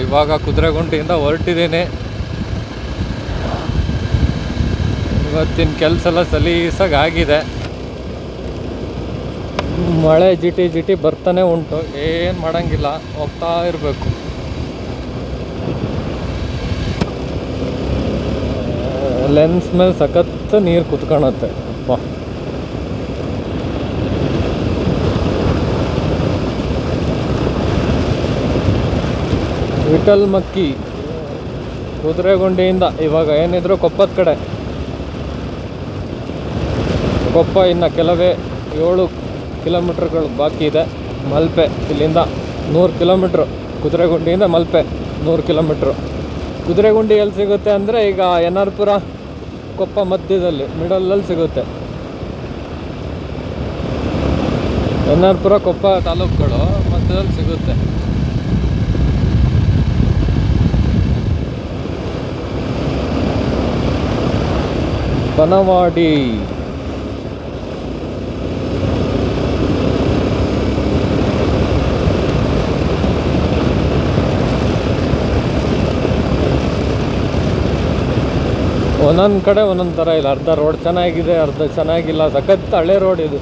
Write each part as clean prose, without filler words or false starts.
ಇವಾಗ ಕುದುರೆಗುಂಡಿಯಿಂದ ಹೊರಟಿದ್ದೀನಿ. ಇವತ್ತಿನ ಕೆಲಸ ಎಲ್ಲ ಸಲೀಸಾಗಿ ಆಗಿದೆ. ಮಳೆ ಜಿಟಿ ಜಿಟಿ ಬರ್ತಾನೆ ಉಂಟು, ಏನು ಮಾಡೋಂಗಿಲ್ಲ, ಹೋಗ್ತಾ ಇರಬೇಕು. ಲೆನ್ಸ್ ಮೇಲೆ ಸಖತ್ ನೀರು ಕುತ್ಕೊಳತ್ತೆ. ಅಪ್ಪ ವಿಠಲ್ ಮಕ್ಕಿ ಕುದುರೆಗುಂಡಿಯಿಂದ ಇವಾಗ ಏನಿದ್ರು ಕೊಪ್ಪದ ಕಡೆ. ಕೊಪ್ಪ ಇನ್ನು ಕೆಲವೇ 7 ಕಿಲೋಮೀಟ್ರ್ಗಳು ಬಾಕಿ ಇದೆ. ಮಲ್ಪೆ ಇಲ್ಲಿಂದ 100 ಕಿಲೋಮೀಟ್ರು. ಕುದುರೆಗುಂಡಿಯಿಂದ ಮಲ್ಪೆ 100 ಕಿಲೋಮೀಟ್ರು. ಕುದುರೆಗುಂಡಿ ಎಲ್ಲಿ ಸಿಗುತ್ತೆ ಅಂದರೆ ಈಗ ಎನ್ ಆರ್ ಪುರ ಕೊಪ್ಪ ಮಧ್ಯದಲ್ಲಿ ಮಿಡಲಲ್ಲಿ ಸಿಗುತ್ತೆ. ಎನ್ ಆರ್ ಪುರ ಕೊಪ್ಪ ತಾಲೂಕುಗಳು ಮಧ್ಯದಲ್ಲಿ ಸಿಗುತ್ತೆ. ಬನವಾಡಿ ಒಂದೊಂದು ಕಡೆ ಒಂದೊಂದು ಥರ ಇಲ್ಲ. ಅರ್ಧ ರೋಡ್ ಚೆನ್ನಾಗಿದೆ, ಅರ್ಧ ಚೆನ್ನಾಗಿಲ್ಲ. ಸಖತ್ ಹಳೆ ರೋಡ್ ಇದು.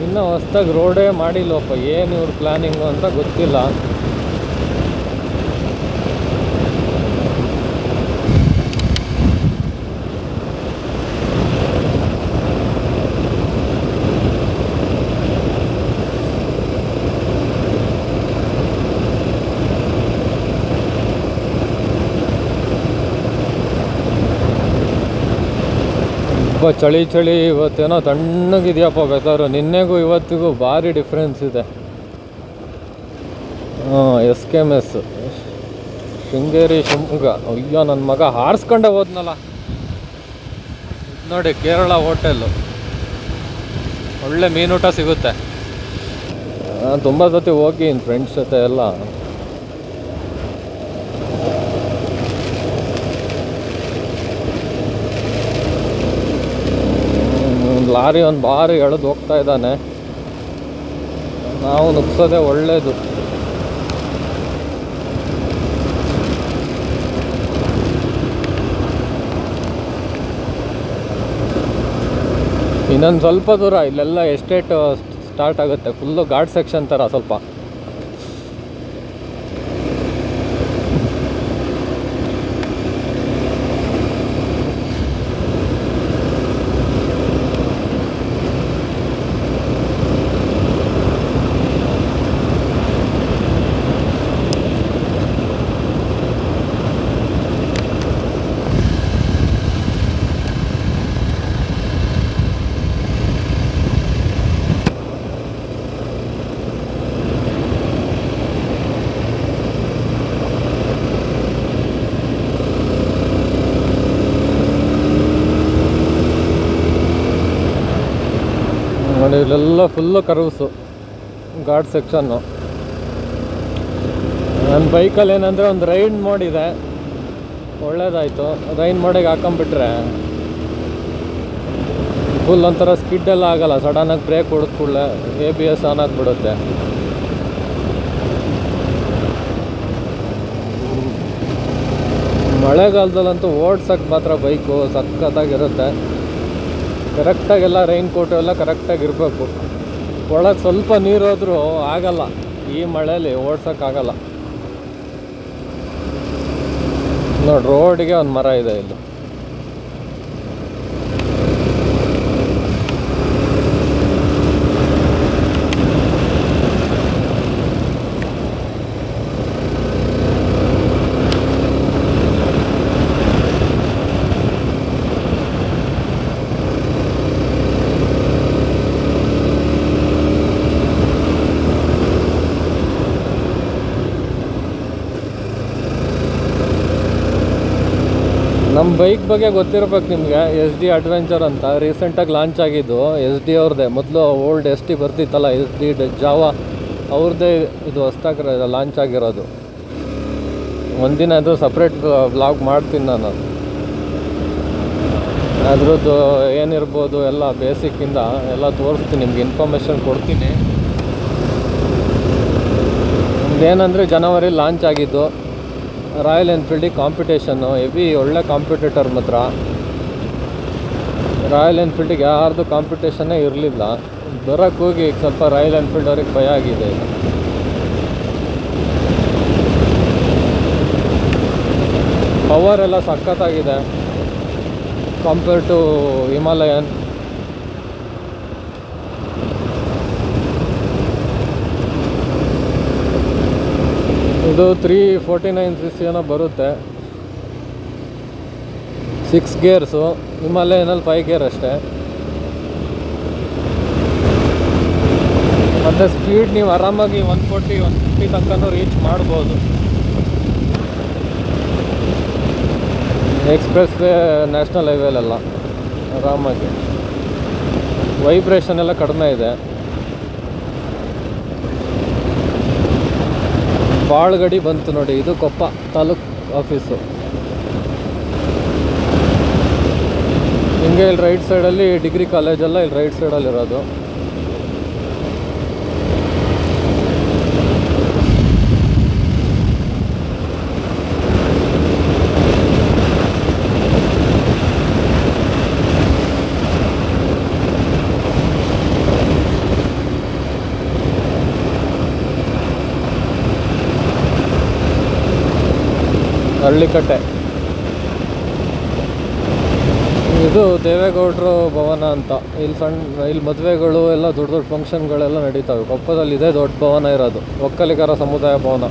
ಇನ್ನೂ ಹೊಸ್ದಾಗಿ ರೋಡೇ ಮಾಡಿಲ್ಲಪ್ಪ. ಏನು ಇವ್ರ ಪ್ಲ್ಯಾನಿಂಗು ಅಂತ ಗೊತ್ತಿಲ್ಲ. ಚಳಿ ಚಳಿ ಇವತ್ತೇನೋ ತಣ್ಣಗಿದೆಯಪ್ಪ ವೆದರು. ನಿನ್ನೆಗೂ ಇವತ್ತಿಗೂ ಭಾರಿ ಡಿಫ್ರೆನ್ಸ್ ಇದೆ. SKMS ಶೃಂಗೇರಿ ಶಿವಮೊಗ್ಗ. ಅಯ್ಯೋ ನನ್ನ ಮಗ ಹಾರಿಸ್ಕೊಂಡೆ ಹೋದ್ನಲ್ಲ. ನೋಡಿ ಕೇರಳ ಹೋಟೆಲ್ಲು, ಒಳ್ಳೆ ಮೀನೂಟ ಸಿಗುತ್ತೆ. ತುಂಬ ಸತಿ ಹೋಗಿ ಫ್ರೆಂಡ್ಸ್ ಜೊತೆ ಎಲ್ಲ. ಲಾರಿ ಒಂದು ಭಾರಿ ಎಳೆದು ಹೋಗ್ತಾ ಇದ್ದಾನೆ. ನಾವು ನುಗ್ಸೋದೇ ಒಳ್ಳೇದು. ಇನ್ನೊಂದು ಸ್ವಲ್ಪ ದೂರ ಇಲ್ಲೆಲ್ಲ ಎಸ್ಟೇಟ್ ಸ್ಟಾರ್ಟ್ ಆಗುತ್ತೆ. ಫುಲ್ಲು ಘಾಟ್ ಸೆಕ್ಷನ್ ಥರ ಸ್ವಲ್ಪ. ನೋಡಿ ಇಲ್ಲೆಲ್ಲ ಫುಲ್ಲು ಕರ್ವ್ಸು, ಘಾಟ್ ಸೆಕ್ಷನ್ನು. ನನ್ನ ಬೈಕಲ್ಲಿ ಏನಂದರೆ ಒಂದು ರೈಡ್ ಮೋಡ್ ಇದೆ, ಒಳ್ಳೇದಾಯಿತು. ರೈಡ್ ಮೋಡಿಗೆ ಹಾಕೊಂಬಿಟ್ರೆ ಫುಲ್ ಒಂಥರ ಸ್ಕಿಡ್ ಎಲ್ಲ ಆಗೋಲ್ಲ. ಸಡನ್ನಾಗಿ ಬ್ರೇಕ್ ಹೊಡೆದ ಕೂಡಲೇ ABS ಆನ್ ಆಗಿಬಿಡುತ್ತೆ. ಮಳೆಗಾಲದಲ್ಲಂತೂ ಓಡ್ಸೋಕ್ಕೆ ಮಾತ್ರ ಬೈಕು ಸಖತ್ತಾಗಿರುತ್ತೆ. ಕರೆಕ್ಟಾಗೆಲ್ಲ ರೈನ್ ಕೋಟು ಎಲ್ಲ ಕರೆಕ್ಟಾಗಿರಬೇಕು. ಒಳಗೆ ಸ್ವಲ್ಪ ನೀರು ಹೋದ್ರೂ ಆಗಲ್ಲ, ಈ ಮಳೆಯಲ್ಲಿ ಓಡ್ಸೋಕ್ಕಾಗಲ್ಲ. ನೋಡಿ ರೋಡಿಗೆ ಒಂದು ಮರ ಇದೆ ಇಲ್ಲಿ. ನಮ್ಮ ಬೈಕ್ ಬಗ್ಗೆ ಗೊತ್ತಿರ್ಬೇಕು ನಿಮಗೆ. SD ಅಡ್ವೆಂಚರ್ ಅಂತ ರೀಸೆಂಟಾಗಿ ಲಾಂಚ್ ಆಗಿದ್ದು. SD ಅವ್ರದ್ದೇ. ಮೊದಲು ಓಲ್ಡ್ ST ಬರ್ತಿತ್ತಲ್ಲ, SD ಜಾವಾ ಅವ್ರದ್ದೇ ಇದು ಹೊಸ್ದಾಗಿ ಲಾಂಚ್ ಆಗಿರೋದು. ಒಂದಿನ ಅದು ಸಪ್ರೇಟ್ ವ್ಲಾಗ್ ಮಾಡ್ತೀನಿ ನಾನು. ಅದ್ರದ್ದು ಏನಿರ್ಬೋದು ಎಲ್ಲ ಬೇಸಿಕ್ಕಿಂದ ಎಲ್ಲ ತೋರಿಸ್ತೀನಿ, ನಿಮ್ಗೆ ಇನ್ಫಾರ್ಮೇಷನ್ ಕೊಡ್ತೀನಿ. ಇದೇನಂದರೆ ಜನವರಿ ಲಾಂಚ್ ಆಗಿದ್ದು. ರಾಯಲ್ ಎನ್ಫೀಲ್ಡಿಗೆ ಕಾಂಪಿಟೇಷನ್ನು ಹೆವಿ, ಒಳ್ಳೆ ಕಾಂಪಿಟೇಟರ್ ಮಾತ್ರ. ರಾಯಲ್ ಎನ್ಫೀಲ್ಡಿಗೆ ಯಾರ್ದು ಕಾಂಪಿಟೇಷನ್ನೇ ಇರಲಿಲ್ಲ. ಬರೋಕ್ಕೆ ಹೋಗಿ ಈಗ ಸ್ವಲ್ಪ ರಾಯಲ್ ಎನ್ಫೀಲ್ಡ್ ಅವ್ರಿಗೆ ಭಯ ಆಗಿದೆ. ಪವರ್ ಎಲ್ಲ ಸಖತ್ತಾಗಿದೆ ಕಂಪೇರ್ ಟು ಹಿಮಾಲಯನ್. ಇದು 349 cc ಏನೋ ಬರುತ್ತೆ. 6 ಗೇರ್ಸು. ಹಿಮಾಲಯನಲ್ಲಿ 5 ಗೇರ್ ಅಷ್ಟೇ. ಮತ್ತು ಸ್ಪೀಡ್ ನೀವು ಆರಾಮಾಗಿ 140-150 ತನಕನೂ ರೀಚ್ ಮಾಡ್ಬೋದು. ಎಕ್ಸ್ಪ್ರೆಸ್ ವೇ, ನ್ಯಾಷನಲ್ ಹೈವೇಲೆಲ್ಲ ಆರಾಮಾಗಿ. ವೈಬ್ರೇಷನ್ ಎಲ್ಲ ಕಡಿಮೆ ಇದೆ. ಬಾಳ್ಗಡಿ ಬಂತು ನೋಡಿ, ಇದು ಕೊಪ್ಪ ತಾಲೂಕ್ ಆಫೀಸು. ಹಿಂಗೆ ಇಲ್ಲಿ ರೈಟ್ ಸೈಡಲ್ಲಿ ಡಿಗ್ರಿ ಕಾಲೇಜೆಲ್ಲ ಇಲ್ಲಿ ರೈಟ್ ಸೈಡಲ್ಲಿರೋದು. ಹಳ್ಳಿಕಟ್ಟೆ. ಇದು ದೇವೇಗೌಡರು ಭವನ ಅಂತ. ಇಲ್ಲಿ ಮದುವೆಗಳು ಎಲ್ಲ ದೊಡ್ಡ ದೊಡ್ಡ ಫಂಕ್ಷನ್ಗಳೆಲ್ಲ ನಡೀತವೆ. ಕೊಪ್ಪದಲ್ಲಿ ಇದೇ ದೊಡ್ಡ ಭವನ ಇರೋದು, ಒಕ್ಕಲಿಗರ ಸಮುದಾಯ ಭವನ.